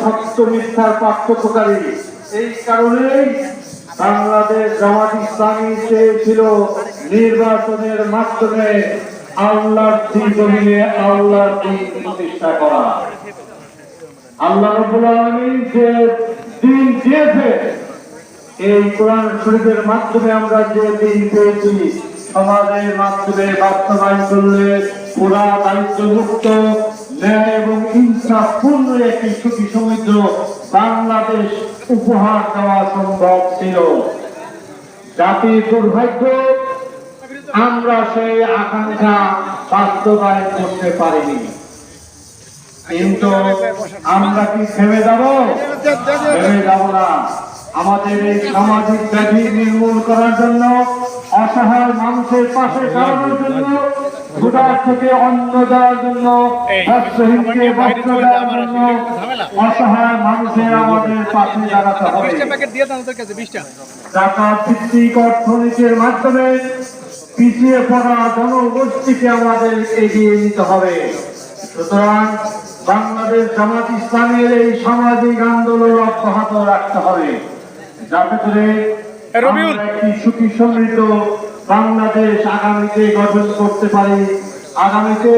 সত্য মিথ্যার পার্থক্যকারী। এই কারণেই বাংলাদেশ জামাত ইসলামী চেয়েছিল নির্বাচনের মাধ্যমে আল্লাহর জমিনে আল্লাহর দ্বীন প্রতিষ্ঠা করা। আল্লাহ রাব্বুল আলামিন যে দ্বীন দিয়েছে, এই কোরআন শরীফের মাধ্যমে আমরা যে দ্বীন পেয়েছি, সমাজের মাধ্যমে বাস্তবায়ন করলে পুরা দারিদ্র মুক্ত, ন্যায় এবং ইনসাফপূর্ণ একটি সুখী সমৃদ্ধ বাংলাদেশ উপহার দেওয়া সম্ভব ছিল। জাতির দুর্ভাগ্য, আমরা সেই আকাঙ্ক্ষা বাস্তবায়ন করতে পারিনি। কিন্তু আমরা কি থেমে যাব? থেমে যাব না। আমাদের এই সামাজিক ব্যাধি নির্মূল করার জন্য, অসহায় মানুষের পাশে দাঁড়ানোর জন্য, ক্ষুধার থেকে অন্ন দেওয়ার জন্য, বস্ত্রহীনকে বস্ত্র দেওয়ার জন্য অসহায় মানুষের আমাদের পাশে দাঁড়াতে হবে। জাকাত ভিত্তিক অর্থনীতির মাধ্যমে পিছিয়ে পড়া জনগোষ্ঠীকে আমাদের এগিয়ে নিতে হবে। সুতরাং বাংলাদেশ জামাত ইসলামের এই সামাজিক আন্দোলন অব্যাহত রাখতে হবে, যাতে করে একটি সুখী সমৃদ্ধ বাংলাদেশ আগামীতে গঠন করতে পারি। আগামীতে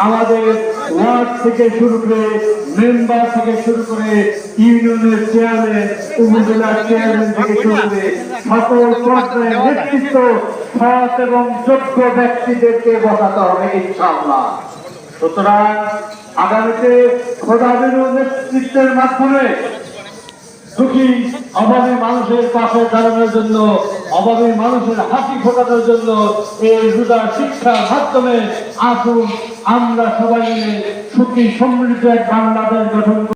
আমাদের ওয়ার্ড থেকে শুরু করে, মেম্বার থেকে শুরু করে, ইউনিয়নের চেয়ারম্যান, উপজেলার চেয়ারম্যান থেকে শুরু করে সকল পর্যায়ে নেতৃত্ব সৎ এবং যোগ্য ব্যক্তিদেরকে বসাতে হবে ইনশাআল্লাহ। সুতরাং আগামীতে খোদাবির নেতৃত্বের মাধ্যমে সুখী অভাবী মানুষের পাশে দাঁড়ানোর জন্য, অভাবী মানুষের হাসি ফোটানোর জন্য এই রোজার শিক্ষার মাধ্যমে আসুন আমরা সবাই মিলে সুখী সমৃদ্ধ এক বাংলাদেশ গঠন